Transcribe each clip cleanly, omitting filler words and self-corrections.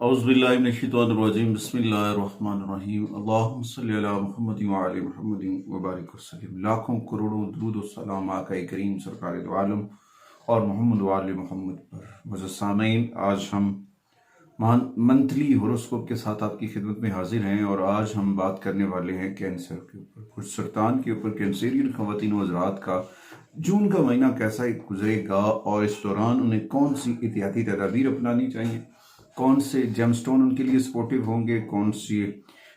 औज़ुबिल्लाहिमिनश्शैतानिर्रजीम बिस्मिल्लाहिर्रहमानिर्रहीम अल्लाहुम्मा सल्लि अला मुहम्मदिन व अला मुहम्मदिन व बारिक वसल्लिम। लाखों करोड़ों दुरूद व सलाम आका करीम सरकार दो आलम और मोहम्मद व आले मोहम्मद पर। मुअज़्ज़ज़ सामीन, आज हम मंथली होरोस्कोप के साथ आपकी खिदमत में हाजिर हैं और आज हम बात करने वाले हैं कैंसर के ऊपर, कुछ सरतान के ऊपर। कैंसरियन ख़वातीन व हज़रात का जून का महीना कैसा गुजरेगा और इस दौरान उन्हें कौन सी एहतियाती तदाबीर अपनानी चाहिए, कौन से जेमस्टोन उनके लिए सपोर्टिव होंगे, कौन सी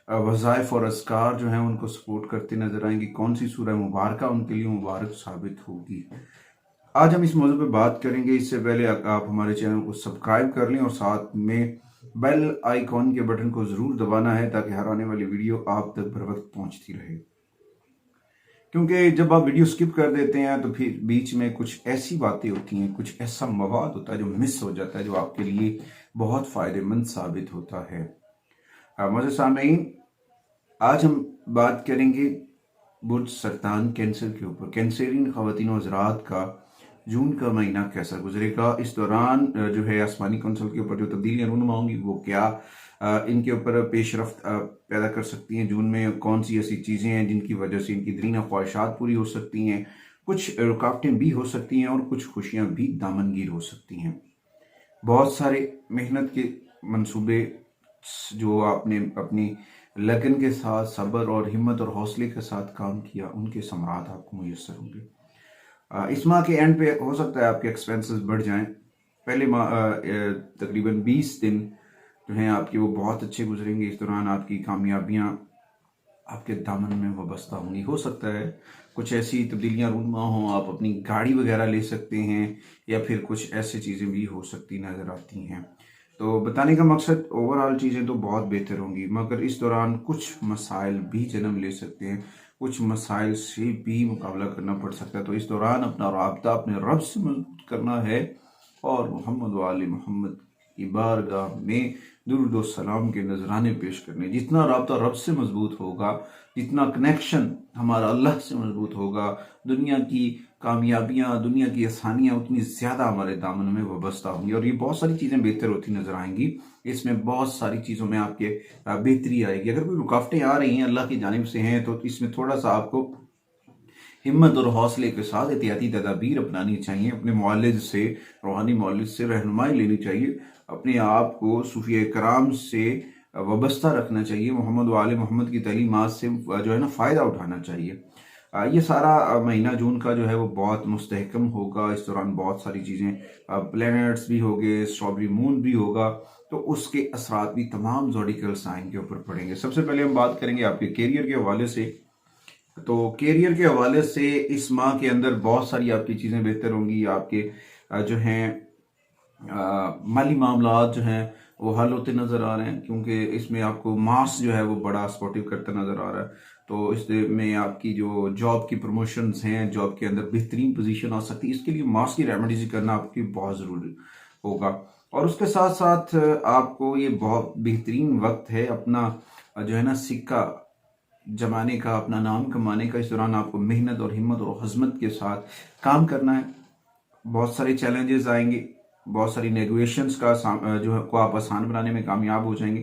वज़ाइफ और अस्कार जो हैं उनको सपोर्ट करते नजर आएंगी, कौन सी सूरह मुबारक उनके लिए मुबारक साबित होगी। आज हम इस मौजू पे बात करेंगे। इससे पहले आप हमारे चैनल को सब्सक्राइब कर लें और साथ में बेल आइकॉन के बटन को ज़रूर दबाना है ताकि हर आने वाली वीडियो आप तक बर वक्त पहुँचती रहे। क्योंकि जब आप वीडियो स्किप कर देते हैं तो फिर बीच में कुछ ऐसी बातें होती हैं, कुछ ऐसा मवाद होता है जो मिस हो जाता है, जो आपके लिए बहुत फ़ायदेमंद साबित होता है। मुझे सामीन, आज हम बात करेंगे बुर्ज सरतान कैंसर के ऊपर। कैंसरियन ख़वातीन और हज़रात का जून का महीना कैसा गुजरेगा, इस दौरान जो है आसमानी कौंसल के ऊपर जो तब्दीलियाँ रूनुमा होंगी वो क्या इनके ऊपर पेशरफ्त पैदा कर सकती हैं। जून में कौन सी ऐसी चीज़ें हैं जिनकी वजह से इनकी दरीना ख्वाहिशात पूरी हो सकती हैं, कुछ रुकावटें भी हो सकती हैं और कुछ खुशियाँ भी दामनगीर हो सकती हैं। बहुत सारे मेहनत के मंसूबे जो आपने अपनी लगन के साथ, सब्र और हिम्मत और हौसले के साथ काम किया, उनके समरात आपको मुयस्सर होंगे। इस माह के एंड पे हो सकता है आपके एक्सपेंसेस बढ़ जाएं। पहले माह तकरीबन 20 दिन जो हैं आपके वो बहुत अच्छे गुजरेंगे। इस दौरान आपकी कामयाबियां आपके दामन में वाबस्ता होंगी। हो सकता है कुछ ऐसी तब्दीलियां रूनमा हों, आप अपनी गाड़ी वगैरह ले सकते हैं या फिर कुछ ऐसी चीज़ें भी हो सकती नज़र आती हैं। तो बताने का मकसद, ओवरऑल चीज़ें तो बहुत बेहतर होंगी, मगर इस दौरान कुछ मसाइल भी जन्म ले सकते हैं, कुछ मसाइल से भी मुकाबला करना पड़ सकता है। तो इस दौरान अपना राब्ता अपने रब से मजबूत करना है और मोहम्मद व आले मोहम्मद की बारगाह में दुरूद व सलाम के नजराने पेश करने। जितना राब्ता रब से मजबूत होगा, जितना कनेक्शन हमारा अल्लाह से मजबूत होगा, दुनिया की कामयाबियां, दुनिया की आसानियां उतनी ज़्यादा हमारे दामन में वाबस्ता होंगी और ये बहुत सारी चीज़ें बेहतर होती नजर आएंगी। इसमें बहुत सारी चीज़ों में आपके बेहतरी आएगी। अगर कोई रुकावटें आ रही हैं अल्लाह की जानिब से हैं तो इसमें थोड़ा सा आपको हिम्मत और हौसले के साथ एहतियाती तदाबीर अपनानी चाहिए। अपने मौलिद से, रूहानी मौलिद से रहनुमाई लेनी चाहिए। अपने आप को सूफिया कराम से वाबस्ता रखना चाहिए। मोहम्मद व आले मोहम्मद की तलीमात से जो है ना फ़ायदा उठाना चाहिए। ये सारा महीना जून का जो है वो बहुत मुस्तहकम होगा। इस दौरान बहुत सारी चीज़ें, प्लैनेट्स भी होंगे, स्ट्रॉबेरी मून भी होगा, तो उसके असरात भी तमाम ज़ोडिकल साइन के ऊपर पड़ेंगे। सबसे पहले हम बात करेंगे आपके कैरियर के हवाले से। तो कैरियर के हवाले से इस माह के अंदर बहुत सारी आपकी चीज़ें बेहतर होंगी। आपके जो हैं माली मामलात जो हैं वो हल होते नज़र आ रहे हैं, क्योंकि इसमें आपको मास जो है वो बड़ा सपोर्टिव करता नज़र आ रहा है। तो इसमें आपकी जो जॉब की प्रमोशंस हैं, जॉब के अंदर बेहतरीन पोजीशन आ सकती है। इसके लिए मास की रेमेडीज करना आपकी बहुत ज़रूरी होगा और उसके साथ साथ आपको ये बहुत बेहतरीन वक्त है अपना जो है ना सिक्का जमाने का, अपना नाम कमाने का। इस दौरान आपको मेहनत और हिम्मत और हजमत के साथ काम करना है। बहुत सारे चैलेंजेस आएंगे, बहुत सारी नेगोशिएशंस का जो है को आप आसान बनाने में कामयाब हो जाएंगे।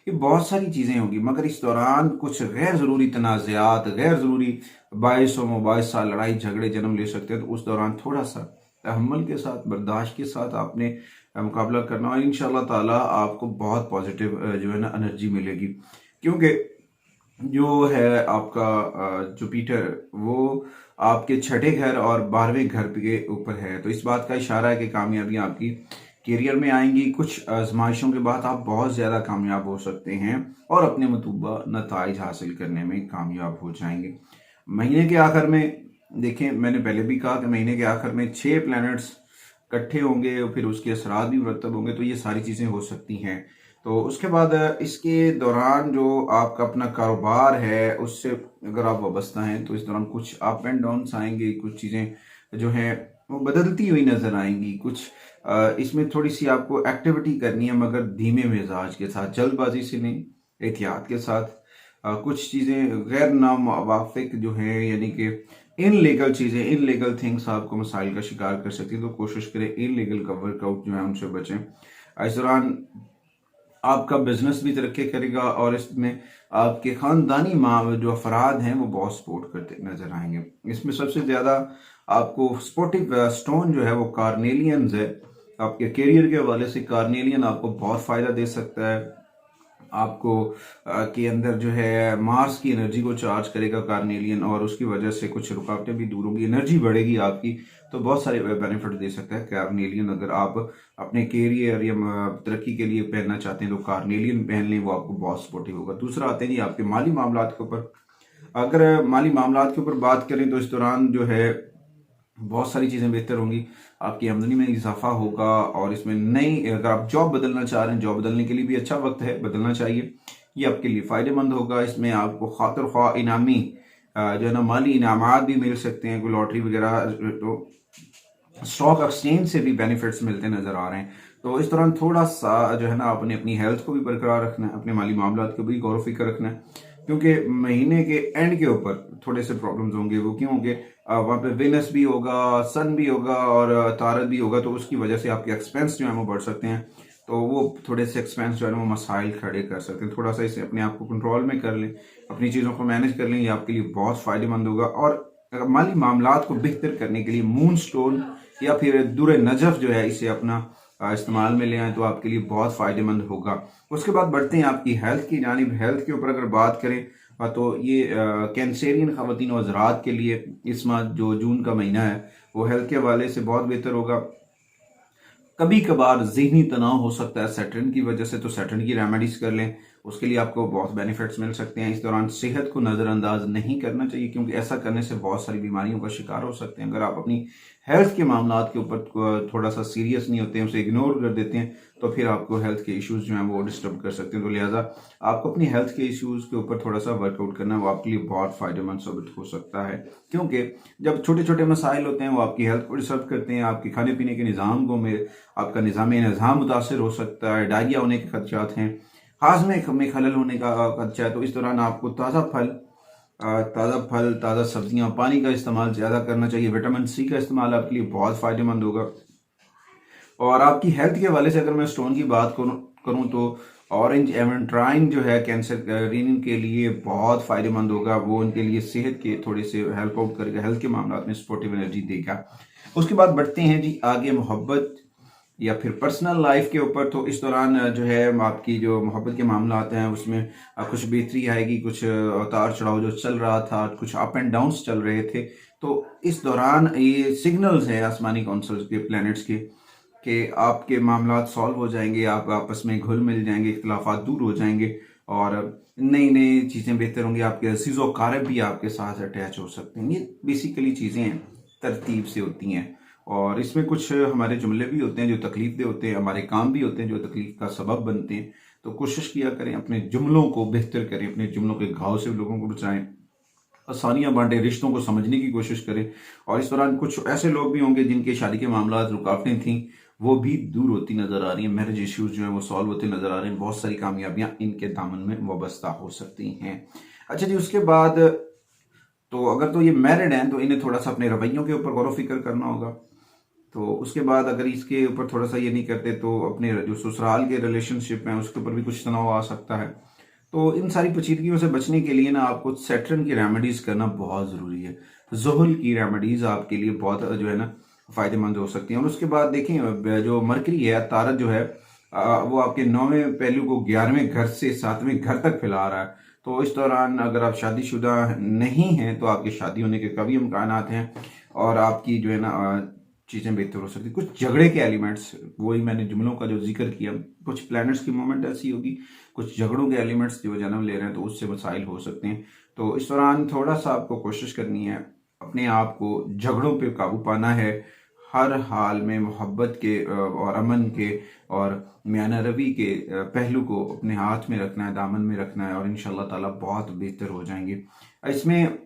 ये बहुत सारी चीज़ें होंगी, मगर इस दौरान कुछ गैर ज़रूरी तनाज़ात, गैर ज़रूरी बायस व मुबाइसा लड़ाई झगड़े जन्म ले सकते हैं। तो उस दौरान थोड़ा सा तहम्मुल के साथ, बर्दाश्त के साथ आपने मुकाबला करना और इंशाअल्लाह ताला आपको बहुत पॉजिटिव जो है ना एनर्जी मिलेगी। क्योंकि जो है आपका जुपिटर वो आपके छठे घर और 12वें घर के ऊपर है, तो इस बात का इशारा है कि कामयाबियां आपकी करियर में आएंगी। कुछ आजमाइशों के बाद आप बहुत ज़्यादा कामयाब हो सकते हैं और अपने मतलूबा नताइज हासिल करने में कामयाब हो जाएंगे। महीने के आखिर में देखें, मैंने पहले भी कहा कि महीने के आखिर में 6 प्लैनेट्स इकट्ठे होंगे और फिर उसके असरात भी मुरतब होंगे, तो ये सारी चीज़ें हो सकती हैं। तो उसके बाद इसके दौरान जो आपका अपना कारोबार है उससे अगर आप वाबस्ता हैं तो इस दौरान कुछ अप एंड डाउन्स आएंगे, कुछ चीज़ें जो हैं वो बदलती हुई नज़र आएंगी। कुछ इसमें थोड़ी सी आपको एक्टिविटी करनी है, मगर धीमे मिजाज के साथ, जल्दबाजी से नहीं, एहतियात के साथ। कुछ चीज़ें गैर नामुवाफिक जो हैं, यानी कि इनलीगल चीज़ें, इनलीगल थिंग्स आपको मसाइल का शिकार कर सकती है। तो कोशिश करें इनलीगल का वर्कआउट जो है उनसे बचें। इस दौरान आपका बिजनेस भी तरक्की करेगा और इसमें आपके खानदानी जो अफराद हैं वो बहुत सपोर्ट करते नजर आएंगे। इसमें सबसे ज़्यादा आपको सपोर्टिव स्टोन जो है वो कार्नेलियंस है। आपके करियर के हवाले से कार्नेलियन आपको बहुत फ़ायदा दे सकता है। आपको के अंदर जो है मार्स की एनर्जी को चार्ज करेगा कार्नेलियन, और उसकी वजह से कुछ रुकावटें भी दूर होंगी, एनर्जी बढ़ेगी आपकी। तो बहुत सारे बेनिफिट दे सकता है कार्नेलियन। अगर आप अपने कैरियर या तरक्की के लिए पहनना चाहते हैं तो कार्नेलियन पहन लें, वो आपको बहुत सपोर्टिव होगा। दूसरा आते हैं जी आपके माली मामलात के ऊपर। अगर माली मामलात के ऊपर बात करें तो इस दौरान जो है बहुत सारी चीज़ें बेहतर होंगी। आपकी आमदनी में इजाफा होगा, और इसमें नई, अगर आप जॉब बदलना चाह रहे हैं, जॉब बदलने के लिए भी अच्छा वक्त है, बदलना चाहिए, ये आपके लिए फ़ायदेमंद होगा। इसमें आपको खातिर ख्वाह इनामी जो है ना माली इनामात भी मिल सकते हैं, कोई लॉटरी वगैरह, तो स्टॉक एक्सचेंज से भी बेनिफिट्स मिलते नज़र आ रहे हैं। तो इस दौरान थोड़ा सा जो है ना आपने अपनी हेल्थ को भी बरकरार रखना है, अपने माली मामलात को भी गौर फिक्र रखना है, क्योंकि महीने के एंड के ऊपर थोड़े से प्रॉब्लम्स होंगे। वो क्यों होंगे? वहाँ पे विनस भी होगा, सन भी होगा और तारत भी होगा, तो उसकी वजह से आपके एक्सपेंस जो है वो बढ़ सकते हैं। तो वो थोड़े से एक्सपेंस जो है वो मसाइल खड़े कर सकते हैं। थोड़ा सा इसे अपने आप को कंट्रोल में कर लें, अपनी चीज़ों को मैनेज कर लें, ये आपके लिए बहुत फ़ायदेमंद होगा। और माली मामलात को बेहतर करने के लिए मून स्टोन या फिर दुर नजफ जो है, इसे अपना इस्तेमाल में ले आए तो आपके लिए बहुत फ़ायदेमंद होगा। उसके बाद बढ़ते हैं आपकी हेल्थ की जानिब। हेल्थ के ऊपर अगर बात करें तो ये कैंसेरियन ख़वातीन और हज़रात के लिए इस माह जो जून का महीना है वो हेल्थ के हवाले से बहुत बेहतर होगा। कभी कभार जहनी तनाव हो सकता है सैटर्न की वजह से, तो सैटर्न की रेमेडीज कर लें, उसके लिए आपको बहुत बेनिफिट्स मिल सकते हैं। इस दौरान सेहत को नज़रअंदाज नहीं करना चाहिए, क्योंकि ऐसा करने से बहुत सारी बीमारियों का शिकार हो सकते हैं। अगर आप अपनी हेल्थ के मामलात के ऊपर थोड़ा सा सीरियस नहीं होते हैं, उसे इग्नोर कर देते हैं, तो फिर आपको हेल्थ के इश्यूज जो हैं वो डिस्टर्ब कर सकते हैं। तो लिहाजा आपको अपनी हेल्थ के इश्यूज के ऊपर थोड़ा सा वर्कआउट करना है, वो आपके लिए बहुत फ़ायदेमंद साबित हो सकता है। क्योंकि जब छोटे छोटे मसाइल होते हैं वो आपकी हेल्थ को डिस्टर्ब करते हैं, आपके खाने पीने के निज़ाम को में आपका निज़ाम मुतासर हो सकता है, डायरिया होने के खदशात हैं, हाजमे में खलल होने का खदशा है। तो इस दौरान आपको ताज़ा सब्जियां, पानी का इस्तेमाल ज़्यादा करना चाहिए। विटामिन सी का इस्तेमाल आपके लिए बहुत फ़ायदेमंद होगा। और आपकी हेल्थ के हवाले से अगर मैं स्टोन की बात करूं तो ऑरेंज एवेंट्राइन जो है कैंसर के लिए बहुत फ़ायदेमंद होगा। वो उनके लिए सेहत के थोड़े से हेल्प आउट करेगा, हेल्थ के मामला में सपोर्टिव एनर्जी देगा। उसके बाद बढ़ते हैं जी आगे मोहब्बत या फिर पर्सनल लाइफ के ऊपर। तो इस दौरान जो है आपकी जो मोहब्बत के मामला आते हैं उसमें कुछ बेहतरी आएगी, कुछ उतार चढ़ाव जो चल रहा था, कुछ अप एंड डाउन्स चल रहे थे, तो इस दौरान ये सिग्नल्स हैं आसमानी काउंसिल्स के, प्लैनेट्स के, कि आपके मामला सॉल्व हो जाएंगे, आप आपस में घुल मिल जाएंगे, इख्तलाफात दूर हो जाएंगे और नई नई चीज़ें बेहतर होंगी। आपके अजीज़ व कारब भी आपके साथ अटैच हो सकते हैं। ये बेसिकली चीज़ें तरतीब से होती हैं, और इसमें कुछ हमारे जुमले भी होते हैं जो तकलीफ दे होते हैं, हमारे काम भी होते हैं जो तकलीफ का सबब बनते हैं। तो कोशिश किया करें अपने जुमलों को बेहतर करें, अपने जुमलों के घाव से लोगों को बचाएं, आसानियां बांटें, रिश्तों को समझने की कोशिश करें। और इस दौरान कुछ ऐसे लोग भी होंगे जिनके शादी के मामला रुकावटें थीं, वो भी दूर होती नजर आ रही हैं। मैरिज इश्यूज जो हैं वो सॉल्व होते नजर आ रहे हैं। बहुत सारी कामयाबियां इनके दामन में वाबस्ता हो सकती हैं। अच्छा जी, उसके बाद तो अगर तो ये मैरिड हैं तो इन्हें थोड़ा सा अपने रवैयों के ऊपर गौर फिक्र करना होगा। तो उसके बाद अगर इसके ऊपर थोड़ा सा ये नहीं करते तो अपने जो ससुराल के रिलेशनशिप हैं उसके ऊपर भी कुछ तनाव आ सकता है। तो इन सारी पेचीदगियों से बचने के लिए ना आपको सैटर्न की रेमेडीज करना बहुत ज़रूरी है। ज़ुहल की रेमेडीज आपके लिए बहुत जो है ना फ़ायदेमंद हो सकती हैं। और उसके बाद देखें जो मरकरी है, तारत जो है वो आपके 9वें पहलू को 11वें घर से 7वें घर तक फैला रहा है। तो इस दौरान अगर आप शादीशुदा नहीं हैं तो आपकी शादी होने के कभी इम्कानात हैं, और आपकी जो है ना चीज़ें बेहतर हो सकती। कुछ झगड़े के एलिमेंट्स, वही मैंने जुमलों का जो जिक्र किया, कुछ प्लैनेट्स की मूवमेंट ऐसी होगी, कुछ झगड़ों के एलिमेंट्स जो जन्म ले रहे हैं तो उससे मसाइल हो सकते हैं। तो इस दौरान थोड़ा सा आपको कोशिश करनी है, अपने आप को झगड़ों पे काबू पाना है, हर हाल में मोहब्बत के और अमन के और मियाना रवि के पहलू को अपने हाथ में रखना है, दामन में रखना है, और इंशाल्लाह ताला बहुत बेहतर हो जाएंगे। इसमें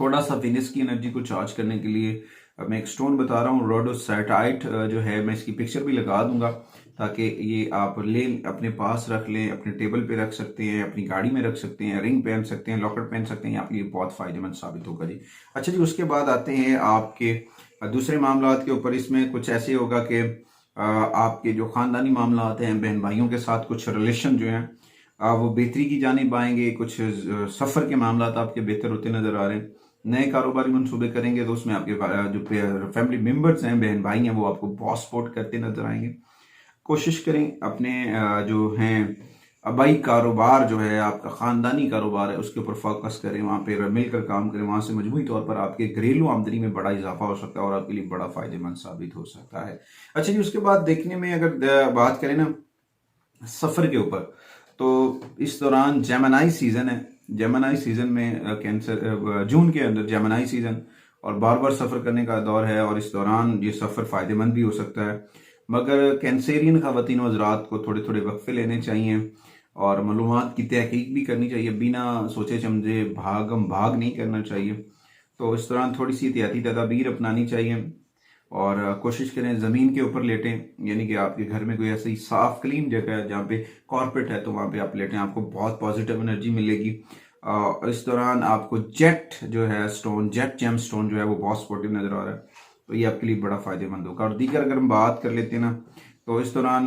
थोड़ा सा विनस की एनर्जी को चार्ज करने के लिए मैं एक स्टोन बता रहा हूँ, रोडोसाइटाइट जो है, मैं इसकी पिक्चर भी लगा दूंगा ताकि ये आप ले अपने पास रख लें, अपने टेबल पे रख सकते हैं, अपनी गाड़ी में रख सकते हैं, रिंग पहन सकते हैं, लॉकेट पहन सकते हैं, आपके लिए बहुत फ़ायदेमंद साबित होगा जी। अच्छा जी, उसके बाद आते हैं आपके दूसरे मामलात के ऊपर। इसमें कुछ ऐसे होगा कि आपके जो ख़ानदानी मामला आते हैं, बहन भाइयों के साथ कुछ रिलेशन जो हैं वो बेहतरी की जानिब आएंगे। कुछ सफ़र के मामला आपके बेहतर होते नज़र आ रहे हैं। नए कारोबारी मनसूबे करेंगे तो उसमें आपके जो फैमिली मेम्बर्स हैं, बहन भाई हैं, वो आपको बहुत सपोर्ट करते नज़र आएंगे। कोशिश करें अपने जो हैं आबाई कारोबार जो है, आपका ख़ानदानी कारोबार है, उसके ऊपर फोकस करें, वहाँ पे मिलकर काम करें। वहाँ से मजमूई तौर पर आपके घरेलू आमदनी में बड़ा इजाफा हो सकता है और आपके लिए बड़ा फ़ायदेमंद साबित हो सकता है। अच्छा जी, उसके बाद देखने में अगर बात करें ना सफ़र के ऊपर, तो इस दौरान जेमिनी सीज़न है। जेमिनी सीज़न में कैंसर जून के अंदर जेमिनी सीज़न और बार बार सफ़र करने का दौर है और इस दौरान ये सफ़र फ़ायदेमंद भी हो सकता है। मगर कैंसेरियन ख़वातीन व हज़रात को थोड़े थोड़े वक्फे लेने चाहिए और मालूमात की तहकीक भी करनी चाहिए। बिना सोचे समझे भाग नहीं करना चाहिए। तो इस दौरान थोड़ी सी एहतियाती तदाबीर अपनानी चाहिए और कोशिश करें ज़मीन के ऊपर लेटें, यानी कि आपके घर में कोई ऐसी साफ क्लीन जगह है जहाँ पे कॉर्पेट है, तो वहाँ पे आप लेटें, आपको बहुत पॉजिटिव एनर्जी मिलेगी। इस दौरान आपको जेट जो है स्टोन, जेट जेम स्टोन जो है वो बहुत सपोर्टिव नज़र आ रहा है, तो ये आपके लिए बड़ा फ़ायदेमंद होगा। और दीगर अगर हम बात कर लेते हैं ना, तो इस दौरान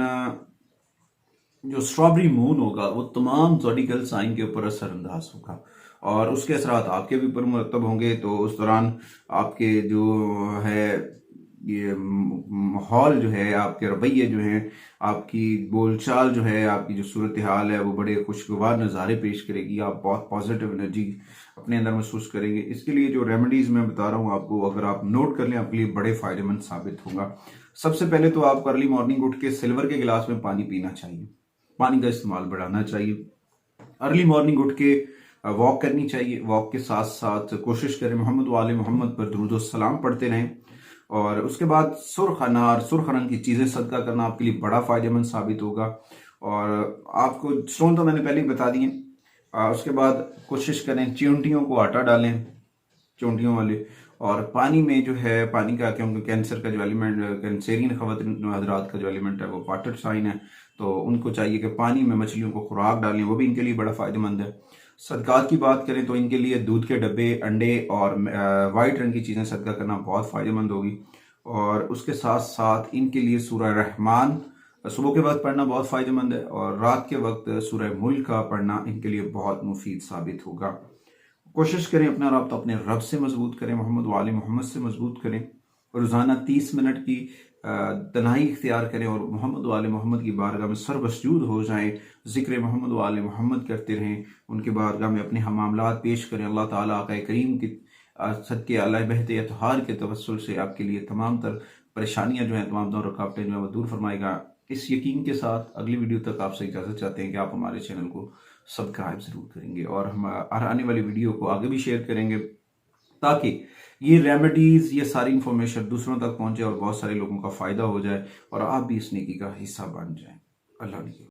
जो स्ट्रॉबेरी मून होगा वो तमाम ज़ोडिकल साइन के ऊपर असरअंदाज होगा और उसके असरात आपके भी ऊपर मुरतब होंगे। तो उस दौरान आपके जो है ये माहौल जो है, आपके रवैये जो हैं, आपकी बोलचाल जो है, आपकी जो सूरत हाल है वो बड़े खुशगवार नज़ारे पेश करेगी। आप बहुत पॉजिटिव एनर्जी अपने अंदर महसूस करेंगे। इसके लिए जो रेमेडीज़ मैं बता रहा हूँ आपको, अगर आप नोट कर लें, आपके लिए बड़े फ़ायदेमंद साबित होगा। सबसे पहले तो आपको अर्ली मॉर्निंग उठ के सिल्वर के गिलास में पानी पीना चाहिए, पानी का इस्तेमाल बढ़ाना चाहिए। अर्ली मॉर्निंग उठ के वॉक करनी चाहिए। वॉक के साथ साथ कोशिश करें मोहम्मद वाले मोहम्मद पर दुरूद व सलाम पढ़ते रहें और उसके बाद सुर्ख अनार, सुर्ख रंग की चीज़ें सदका करना आपके लिए बड़ा फ़ायदेमंद साबित होगा। और आपको स्टोन तो मैंने पहले ही बता दिए। उसके बाद कोशिश करें चींटियों को आटा डालें, चूंटियों वाले, और पानी में जो है पानी का, क्योंकि कैंसर का जो एलिमेंट, कैंसेरियन ख़वातीन हज़रात का जो एलिमेंट है वो वाटर साइन है, तो उनको चाहिए कि पानी में मछलियों को खुराक डालें, वो भी इनके लिए बड़ा फ़ायदेमंद है। सदक़ात की बात करें तो इनके लिए दूध के डब्बे, अंडे और वाइट रंग की चीज़ें सदका करना बहुत फ़ायदेमंद होगी। और उसके साथ साथ इनके लिए सूरह रहमान सुबह के वक्त पढ़ना बहुत फ़ायदेमंद है और रात के वक्त सूरह मुल्क का पढ़ना इनके लिए बहुत मुफीद साबित होगा। कोशिश करें अपना रब्ता अपने रब से मजबूत करें, मोहम्मद वाले मोहम्मद से मजबूत करें। रोज़ाना 30 मिनट की तन्हाई इख्तियार करें और मोहम्मद वाले मोहम्मद की बारगाह में सरबसजूद हो जाएं। ज़िक्र मोहम्मद वाले मोहम्मद करते रहें, उनके बारगाह में अपने मामलात पेश करें। अल्लाह ताला आका करीम की सदके अल्लाह बहते अतहार के तवस्सुल से आपके लिए तमाम तर परेशानियां जो हैं, तमाम तर रुकावटें जो हैं वो दूर फरमाएगा। इस यकीन के साथ अगली वीडियो तक आपसे इजाज़त चाहते हैं कि आप हमारे चैनल को सब्सक्राइब ज़रूर करेंगे और हम आने वाली वीडियो को आगे भी शेयर करेंगे ताकि ये रेमेडीज़, ये सारी इंफॉर्मेशन दूसरों तक पहुंचे और बहुत सारे लोगों का फ़ायदा हो जाए और आप भी इस नेकी का हिस्सा बन जाएं। अल्लाह ने